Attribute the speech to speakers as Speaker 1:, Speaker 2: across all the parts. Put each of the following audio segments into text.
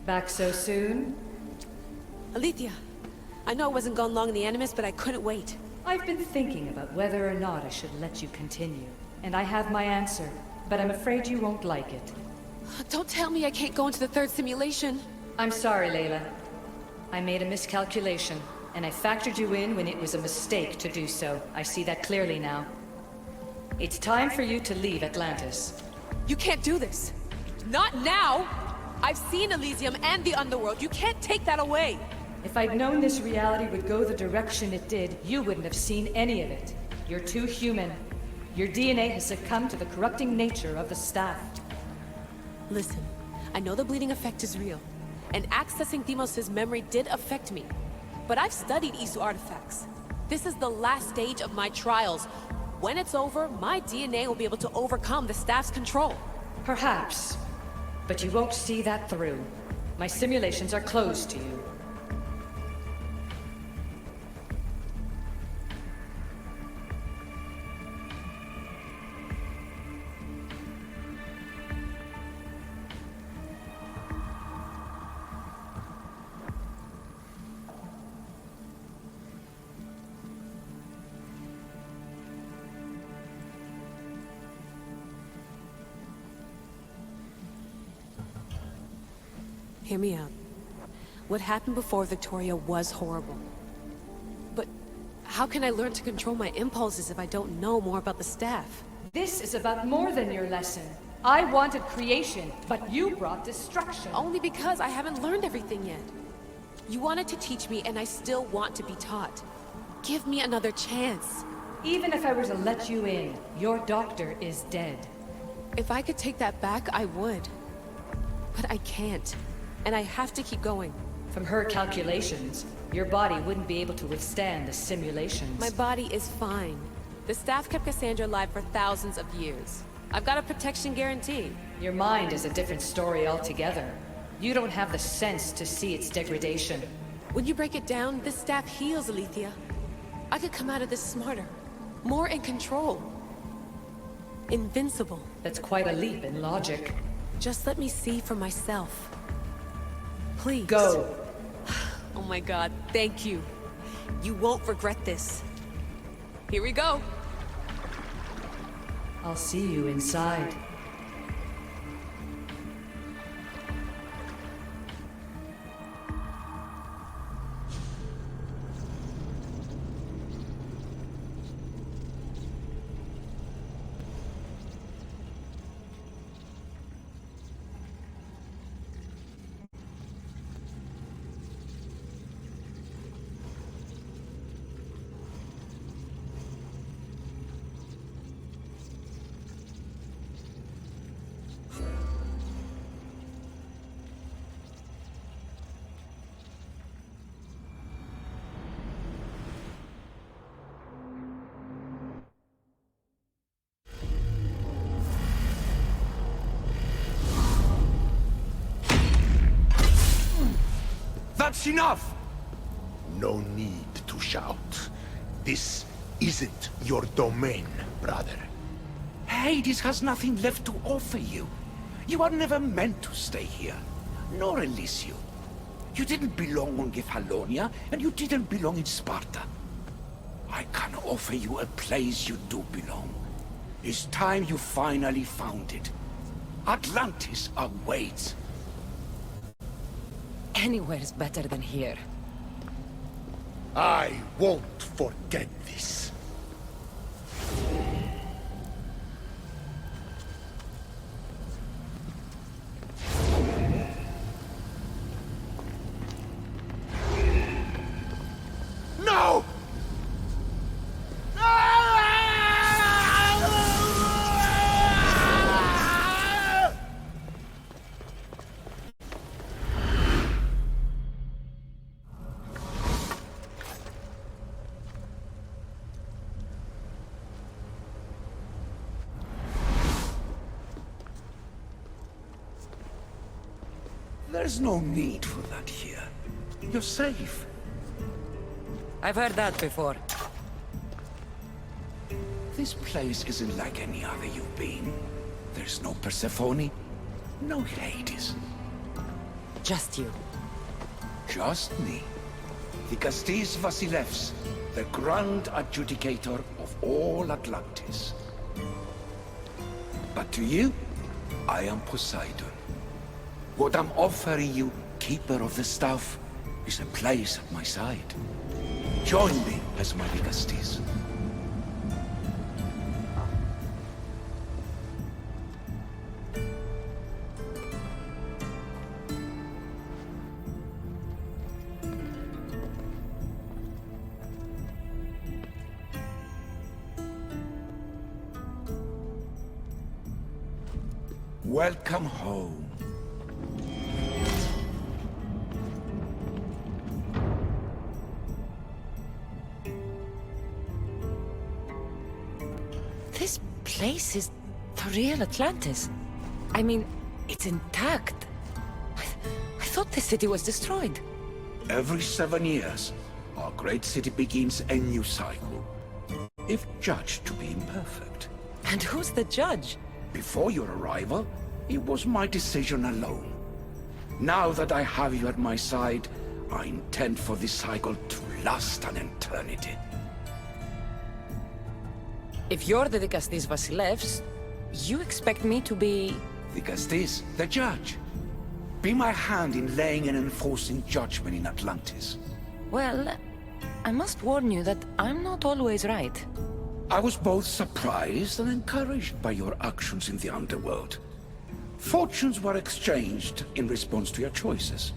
Speaker 1: Back so soon?
Speaker 2: Alethea, I know I wasn't gone long in the Animus, but I couldn't wait.
Speaker 1: I've been thinking about whether or not I should let you continue. And I have my answer, but I'm afraid you won't like it.
Speaker 2: Don't tell me I can't go into the third simulation.
Speaker 1: I'm sorry, Layla. I made a miscalculation, and I factored you in when it was a mistake to do so. I see that clearly now. It's time for you to leave Atlantis.
Speaker 2: You can't do this. Not now! I've seen Elysium and the Underworld. You can't take that away!
Speaker 1: If I'd known this reality would go the direction it did, you wouldn't have seen any of it. You're too human. Your DNA has succumbed to the corrupting nature of the staff.
Speaker 2: Listen, I know the bleeding effect is real, and accessing Deimos' memory did affect me. But I've studied Isu artifacts. This is the last stage of my trials. When it's over, my DNA will be able to overcome the staff's control.
Speaker 1: Perhaps. But you won't see that through. My simulations are closed to you.
Speaker 2: Hear me out. What happened before Victoria was horrible. But how can I learn to control my impulses if I don't know more about the staff?
Speaker 1: This is about more than your lesson. I wanted creation, but you brought destruction.
Speaker 2: Only because I haven't learned everything yet. You wanted to teach me, and I still want to be taught. Give me another chance.
Speaker 1: Even if I were to let you in, your doctor is dead.
Speaker 2: If I could take that back, I would. But I can't. And I have to keep going.
Speaker 1: From her calculations, your body wouldn't be able to withstand the simulations.
Speaker 2: My body is fine. The staff kept Cassandra alive for thousands of years. I've got a protection guarantee.
Speaker 1: Your mind is a different story altogether. You don't have the sense to see its degradation.
Speaker 2: When you break it down, this staff heals, Alethea. I could come out of this smarter, more in control. Invincible.
Speaker 1: That's quite a leap in logic.
Speaker 2: Just let me see for myself. Please.
Speaker 1: Go.
Speaker 2: Oh my god, thank you. You won't regret this. Here we go.
Speaker 1: I'll see you inside.
Speaker 3: That's enough!
Speaker 4: No need to shout. This isn't your domain, brother.
Speaker 3: Hades has nothing left to offer you. You are never meant to stay here, nor Elysium. You didn't belong on Kefalonia, and you didn't belong in Sparta. I can offer you a place you do belong. It's time you finally found it. Atlantis awaits.
Speaker 5: Anywhere's better than here.
Speaker 4: I won't forget this. No!
Speaker 3: There's no need for that here. You're safe.
Speaker 5: I've heard that before.
Speaker 3: This place isn't like any other you've been. There's no Persephone, no Hades.
Speaker 5: Just you.
Speaker 3: Just me. The Castis Vasilevs, the Grand Adjudicator of all Atlantis. But to you, I am Poseidon. What I'm offering you, Keeper of the Staff, is a place at my side. Join me as my Castis. Welcome home.
Speaker 5: This place is the real Atlantis. I mean, it's intact. I thought the city was destroyed.
Speaker 3: Every 7 years, our great city begins a new cycle. If judged to be imperfect.
Speaker 5: And who's the judge?
Speaker 3: Before your arrival, it was my decision alone. Now that I have you at my side, I intend for this cycle to last an eternity.
Speaker 5: If you're the Dikastis Vasilevs, you expect me to be...
Speaker 3: The Castis, the judge. Be my hand in laying and enforcing judgment in Atlantis.
Speaker 5: Well, I must warn you that I'm not always right.
Speaker 3: I was both surprised and encouraged by your actions in the underworld. Fortunes were exchanged in response to your choices.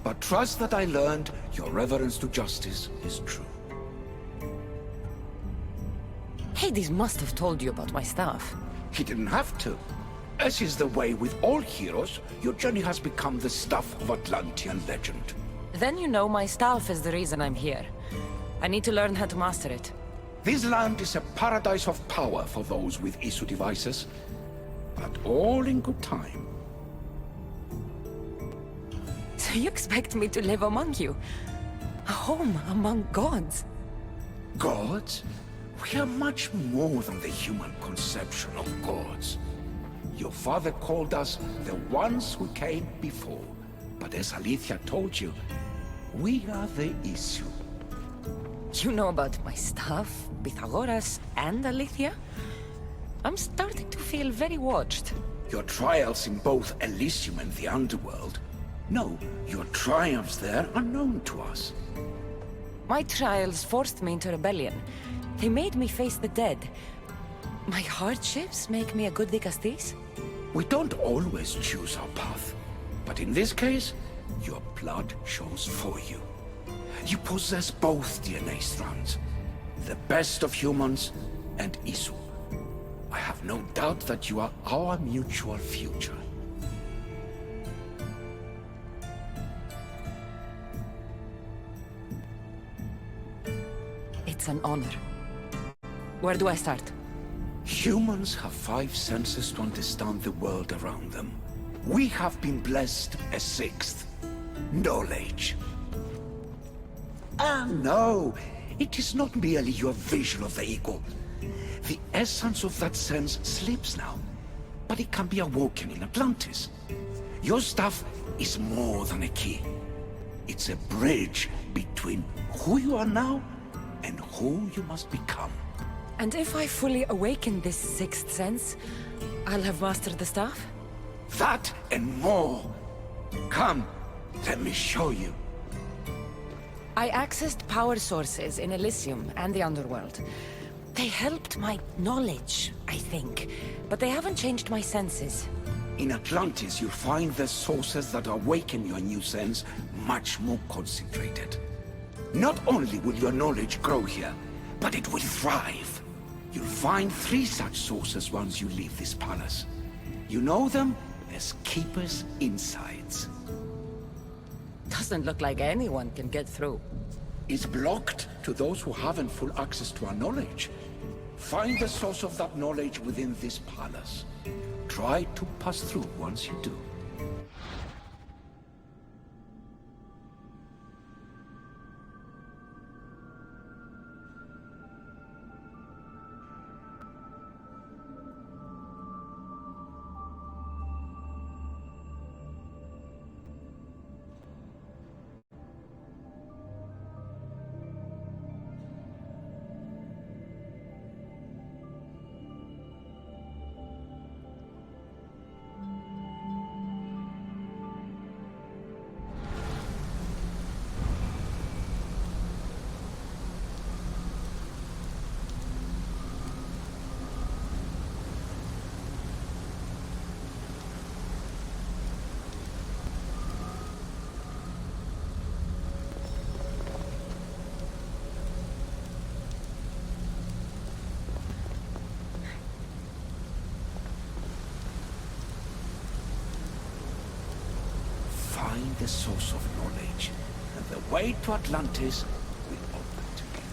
Speaker 3: But trust that I learned your reverence to justice is true.
Speaker 5: Hades must have told you about my staff.
Speaker 3: He didn't have to. As is the way with all heroes, your journey has become the stuff of Atlantean legend.
Speaker 5: Then you know my staff is the reason I'm here. I need to learn how to master it.
Speaker 3: This land is a paradise of power for those with issue devices, but all in good time.
Speaker 5: So you expect me to live among you? A home among gods?
Speaker 3: Gods? We are much more than the human conception of gods. Your father called us the ones who came before, but as Alethea told you, we are the issue.
Speaker 5: You know about my staff, Pythagoras, and Alethea? I'm starting to feel very watched.
Speaker 3: Your trials in both Elysium and the Underworld. No, your triumphs there are known to us.
Speaker 5: My trials forced me into rebellion. They made me face the dead. My hardships make me a good Dikastis?
Speaker 3: We don't always choose our path, but in this case, your blood shows for you. You possess both DNA strands, the best of humans and Isu. I have no doubt that you are our mutual future.
Speaker 5: It's an honor. Where do I start?
Speaker 3: Humans have 5 senses to understand the world around them. We have been blessed a 6th. Knowledge. Ah, no. It is not merely your vision of the ego. The essence of that sense sleeps now, but it can be awoken in Atlantis. Your stuff is more than a key. It's a bridge between who you are now and who you must become.
Speaker 5: And if I fully awaken this 6th sense, I'll have mastered the staff?
Speaker 3: That and more. Come, let me show you.
Speaker 5: I accessed power sources in Elysium and the Underworld. They helped my knowledge, I think, but they haven't changed my senses.
Speaker 3: In Atlantis, you'll find the sources that awaken your new sense much more concentrated. Not only will your knowledge grow here, but it will thrive. You'll find 3 such sources once you leave this palace. You know them as Keeper's Insights.
Speaker 5: Doesn't look like anyone can get through.
Speaker 3: It's blocked to those who haven't full access to our knowledge. Find the source of that knowledge within this palace. Try to pass through once you do. find the source of knowledge, and the way to Atlantis will open to you.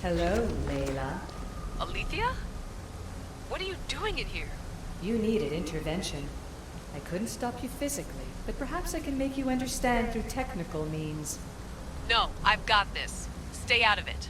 Speaker 1: Hello, Layla.
Speaker 2: Alethea? What are you doing in here?
Speaker 1: You needed intervention. I couldn't stop you physically, but perhaps I can make you understand through technical means.
Speaker 2: No, I've got this. Stay out of it.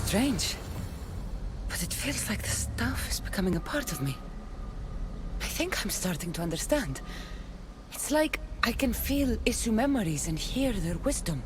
Speaker 5: Strange. But it feels like the stuff is becoming a part of me. I think I'm starting to understand. It's like I can feel Isu memories and hear their wisdom.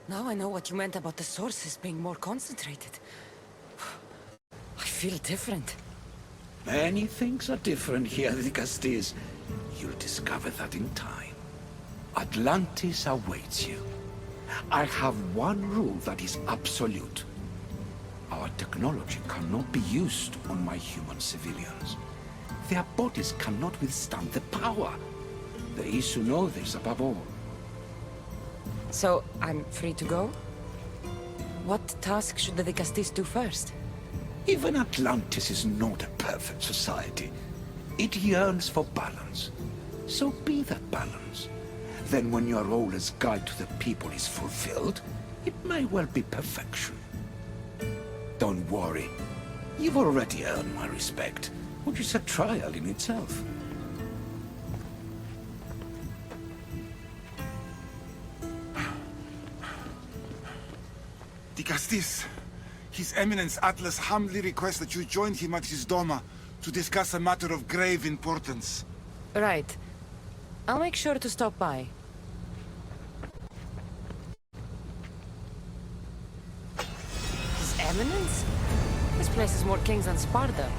Speaker 5: Now I know what you meant about the sources being more concentrated. I feel different.
Speaker 3: Many things are different here, the Castis. You'll discover that in time. Atlantis awaits you. I have one rule that is absolute. Our technology cannot be used on my human civilians. Their bodies cannot withstand the power. The Isu know this above all.
Speaker 5: So, I'm free to go? What task should the Castis do first?
Speaker 3: Even Atlantis is not a perfect society. It yearns for balance. So be that balance. Then when your role as guide to the people is fulfilled, it may well be perfection. Don't worry. You've already earned my respect, which is a trial in itself.
Speaker 6: The Castis. His Eminence Atlas humbly requests that you join him at his Doma to discuss a matter of grave importance.
Speaker 5: Right. I'll make sure to stop by. His Eminence? This place is more kings than Sparta.